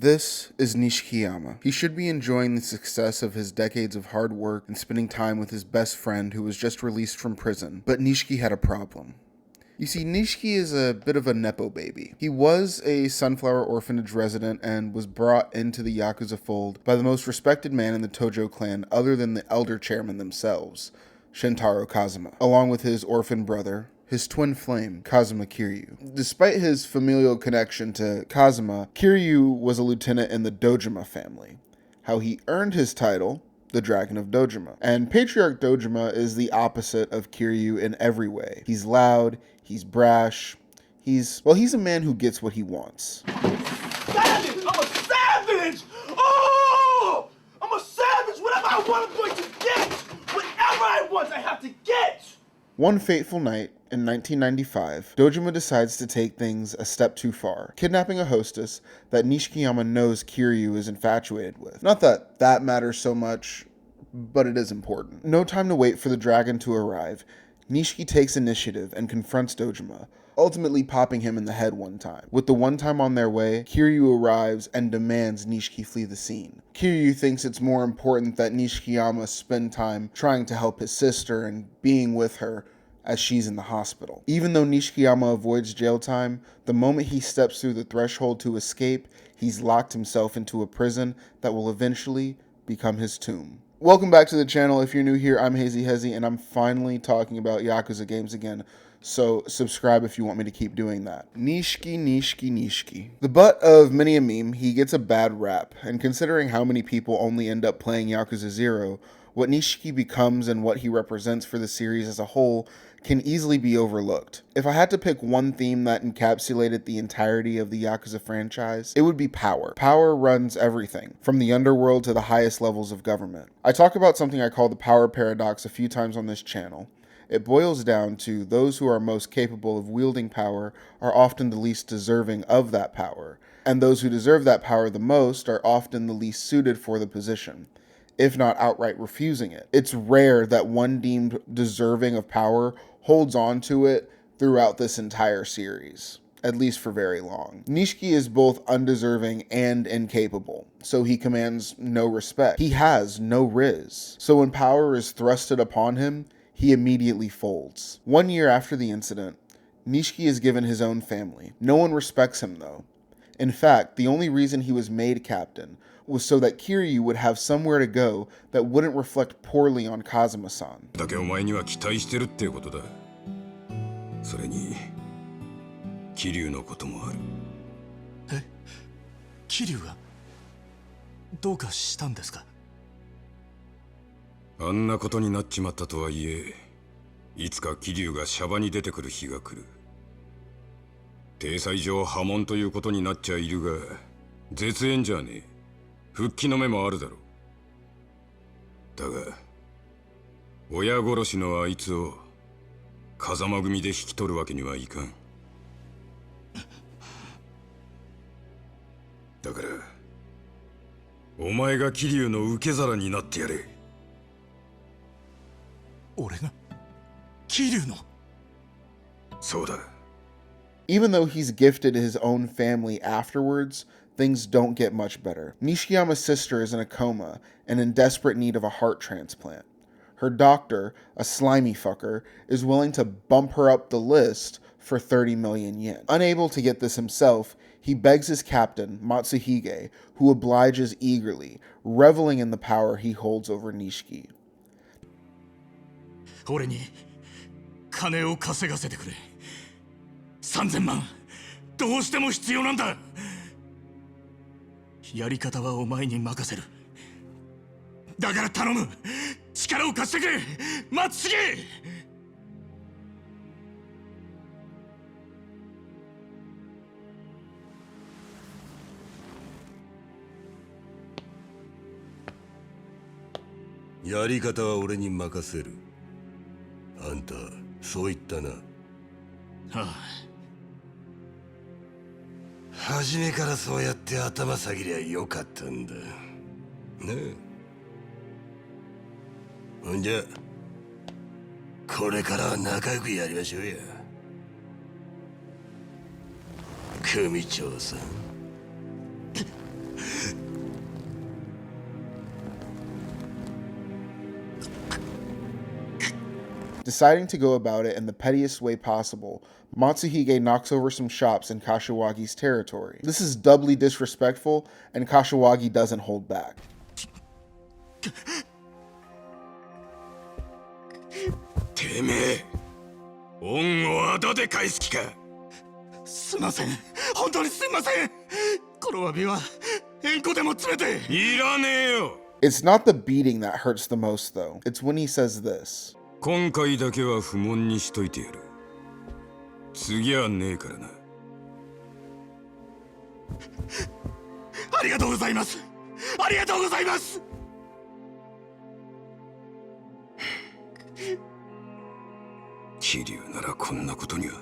This is Nishkiyama. He should be enjoying the success of his decades of hard work and spending time with his best friend who was just released from prison, but Nishiki had a problem. You see, Nishiki is a bit of a nepo baby. He was a Sunflower Orphanage resident and was brought into the yakuza fold by the most respected man in the Tojo clan other than the elder chairman themselves, Shintaro Kazuma, along with his orphan brother, his twin flame, Kazuma Kiryu. Despite his familial connection to Kazuma, Kiryu was a lieutenant in the Dojima family. How he earned his title, the Dragon of Dojima. And Patriarch Dojima is the opposite of Kiryu in every way. He's loud, he's brash, he's a man who gets what he wants. Savage! I'm a savage! Oh! I'm a savage! Whatever I want, I'm going to get! Whatever I want, I have to get! One fateful night in 1995, Dojima decides to take things a step too far, kidnapping a hostess that Nishkiyama knows Kiryu is infatuated with. Not that that matters so much, but it is important. No time to wait for the dragon to arrive. Nishiki takes initiative and confronts Dojima, ultimately popping him in the head one time. With the one time on their way, Kiryu arrives and demands Nishiki flee the scene. Kiryu thinks it's more important that Nishkiyama spend time trying to help his sister and being with her as she's in the hospital. Even though Nishkiyama avoids jail time, the moment he steps through the threshold to escape, he's locked himself into a prison that will eventually become his tomb. Welcome back to the channel. If you're new here, I'm Hazy Hezzy, and I'm finally talking about Yakuza games again, so subscribe if you want me to keep doing that. Nishki. The butt of many a meme, he gets a bad rap, and considering how many people only end up playing Yakuza 0, what Nishiki becomes and what he represents for the series as a whole can easily be overlooked. If I had to pick one theme that encapsulated the entirety of the Yakuza franchise, it would be power. Power runs everything, from the underworld to the highest levels of government. I talk about something I call the power paradox a few times on this channel. It boils down to those who are most capable of wielding power are often the least deserving of that power, and those who deserve that power the most are often the least suited for the position, if not outright refusing it. It's rare that one deemed deserving of power holds on to it throughout this entire series, at least for very long. Nishiki is both undeserving and incapable, so he commands no respect. He has no riz, so when power is thrusted upon him, he immediately folds. 1 year after the incident, Nishiki is given his own family. No one respects him though. In fact, the only reason he was made captain was so that Kiryu would have somewhere to go that wouldn't reflect poorly on Kazuma-san. だけお前には期待してるっていうことだ。それに、桐生のこともある。え、桐生がどうかしたんですか？あんなことになっちまったとはいえ、いつか桐生がシャバに出てくる日が来る。体裁上破門ということになっちゃいるが、絶縁じゃねえ。復帰の目もあるだろう。だが、親殺しのあいつを風間組で引き取るわけにはいかん。だから、お前が桐生の受け皿になってやれ。俺が桐生の？そうだ。Even though he's gifted his own family afterwards, things don't get much better. Nishikiyama's sister is in a coma and in desperate need of a heart transplant. Her doctor, a slimy fucker, is willing to bump her up the list for 30 million yen. Unable to get this himself, he begs his captain, Matsuhige, who obliges eagerly, reveling in the power he holds over Nishiki. 俺に金を稼がせてくれ。3000万、どうしても必要なんだ。やり方はお前に任せる。だから頼む。力を貸してくれ、松重。やり方は俺に任せる。あんた、そう言ったな。はあ。初めからそうやって頭下げりゃよかったんだ。ねえ。ほんじゃ、これからは仲良くやりましょうや。組長さん。Deciding to go about it in the pettiest way possible, Matsuhige knocks over some shops in Kashiwagi's territory. This is doubly disrespectful, and Kashiwagi doesn't hold back. てめえ、恩をあだで返す気か。すいません、本当にすいません。この詫びは縁故でも連れて。いらねえよ。 It's not the beating that hurts the most though. It's when he says this. 今回だけは不問にしといてやる。次はねえからな。ありがとうございます。ありがとうございます。桐生ならこんなことには。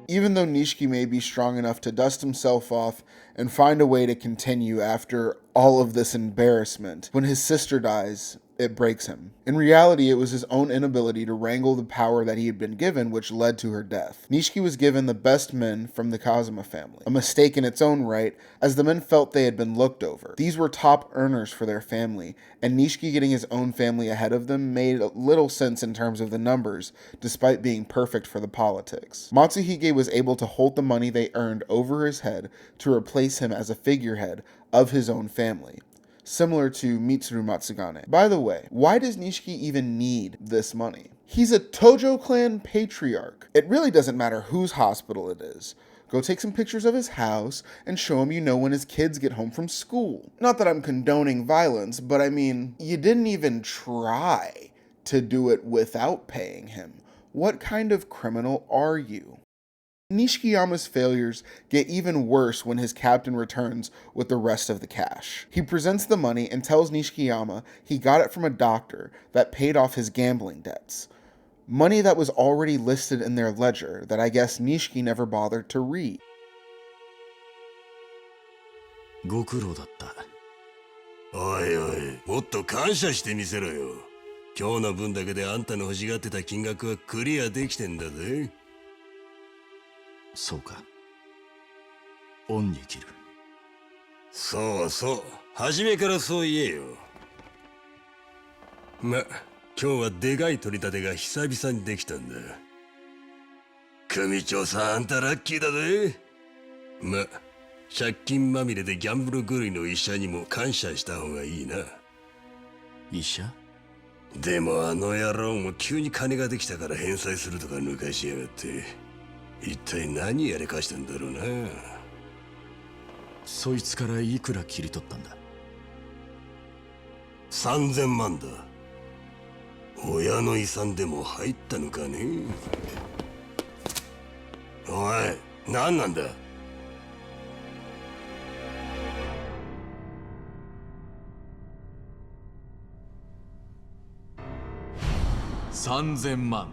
Even though Nishiki may be strong enough to dust himself off and find a way to continue after all of this embarrassment, when his sister dies, it breaks him. In reality, it was his own inability to wrangle the power that he had been given which led to her death. Nishiki was given the best men from the Kazuma family, a mistake in its own right, as the men felt they had been looked over. These were top earners for their family, and Nishiki getting his own family ahead of them made little sense in terms of the numbers, despite being perfect for the politics. Matsuhige was able to hold the money they earned over his head to replace him as a figurehead of his own family, similar to Mitsuru Matsugane. By the way, why does Nishiki even need this money? He's a Tojo clan patriarch. It really doesn't matter whose hospital it is. Go take some pictures of his house and show him you know when his kids get home from school. Not that I'm condoning violence, but I mean, you didn't even try to do it without paying him. What kind of criminal are you? Nishikiyama's failures get even worse when his captain returns with the rest of the cash. He presents the money and tells Nishikiyama he got it from a doctor that paid off his gambling debts. Money that was already listed in their ledger that I guess Nishiki never bothered to read. ご苦労だった。おいおい、もっと感謝してみせろよ。今日の分だけであんたの欲しがってた金額はクリアできてんだぜ。そうか。恩に着る。そうそう、初めからそう言えよ。ま、今日はでかい取り立てが久々にできたんだ。組長さん、あんたラッキーだぜ。ま、借金まみれでギャンブル狂いの医者にも感謝した方がいいな。医者？でもあの野郎も急に金ができたから返済するとか抜かしやがって。一体何やれかしたんだろうな。そいつからいくら切り取ったんだ？3000万だ。親の遺産でも入ったのかね。おい、何なんだ？3000万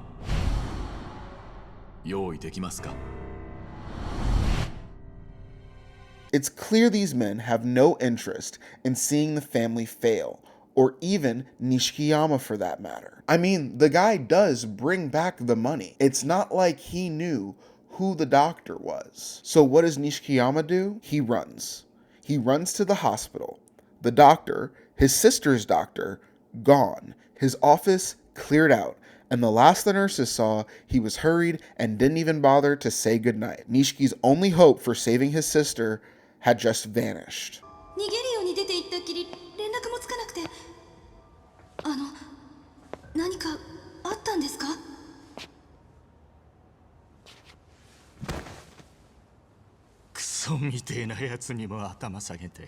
用意できますか？ It's clear these men have no interest in seeing the family fail, or even Nishikiyama for that matter. I mean, the guy does bring back the money. It's not like he knew who the doctor was. So what does Nishikiyama do? He runs. He runs to the hospital. The doctor, his sister's doctor, gone. His office cleared out. And the last the nurses saw, he was hurried and didn't even bother to say goodnight. Nishiki's only hope for saving his sister had just vanished. 逃げるように出て行ったっきり連絡もつかなくて、何かあったんですか？クソみてえなやつにも頭下げて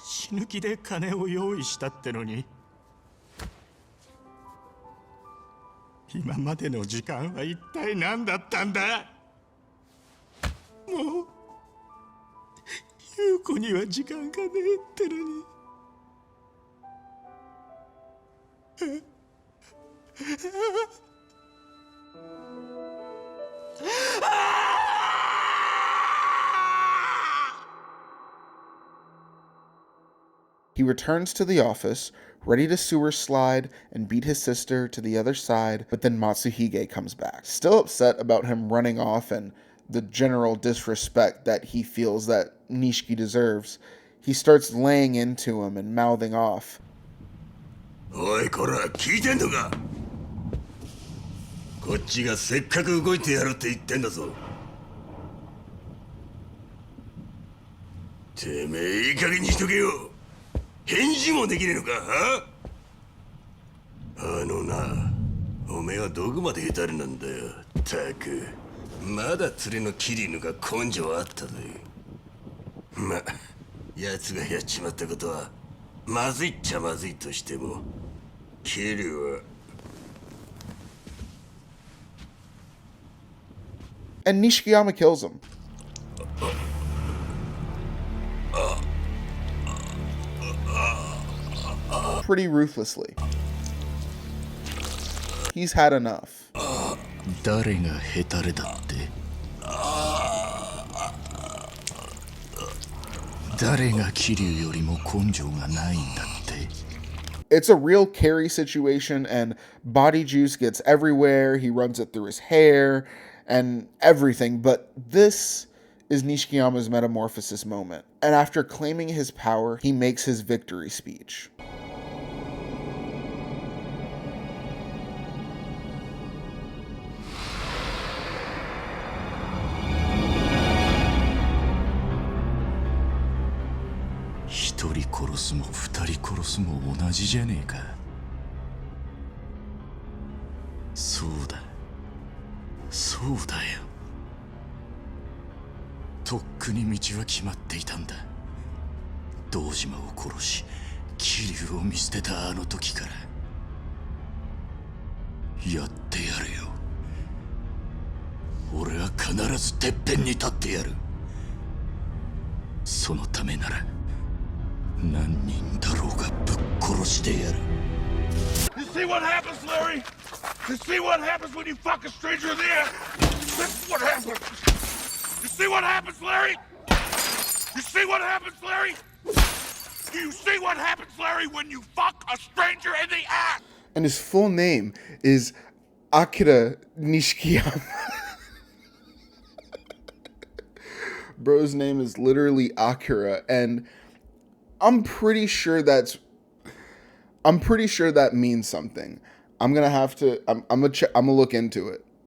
死ぬ気で金を用意したってのに、今までの時間は一体何だったんだ。もう優子には時間がねえってのに。He returns to the office, ready to sewer slide and beat his sister to the other side, but then Matsuhige comes back. Still upset about him running off and the general disrespect that he feels that Nishiki deserves, he starts laying into him and mouthing off. おいこら聞いてんのか。こっちがせっかく動いてやるって言ってんだぞ。てめえいい加減にしとけよ。返事もできねえのか。あのな、おめえはどこまでヘタレなんだよ。たくまだ連れのキリヌが根性あったぜ。ま、奴がやっちまったことはまずいっちゃまずいとしても、キリはAnd Nishkiyama kills him. Pretty ruthlessly. He's had enough. 誰がヘタレだって？誰が桐生よりも根性がないんだって？ It's a real carry situation, and body juice gets everywhere. He runs it through his hair and everything. But this is Nishikiyama's metamorphosis moment. And after claiming his power, he makes his victory speech. 一人殺すも二人殺すも同じじゃねえか。そうだ、そうだよ。とっくに道は決まっていたんだ。堂島を殺し桐生を見捨てたあの時から。やってやるよ。俺は必ずてっぺんに立ってやる。そのためなら何人だろうがぶっ殺してやる。 You see what happens, Larry? You see what happens when you fuck a stranger in the air? This is what happens. You see what happens, Larry? You see what happens, Larry? Do you see what happens, Larry, when you fuck a stranger in the ass? And his full name is Akira Nishikiyama. Bro's name is literally Akira, and I'm pretty sure that means something. I'm gonna look into it.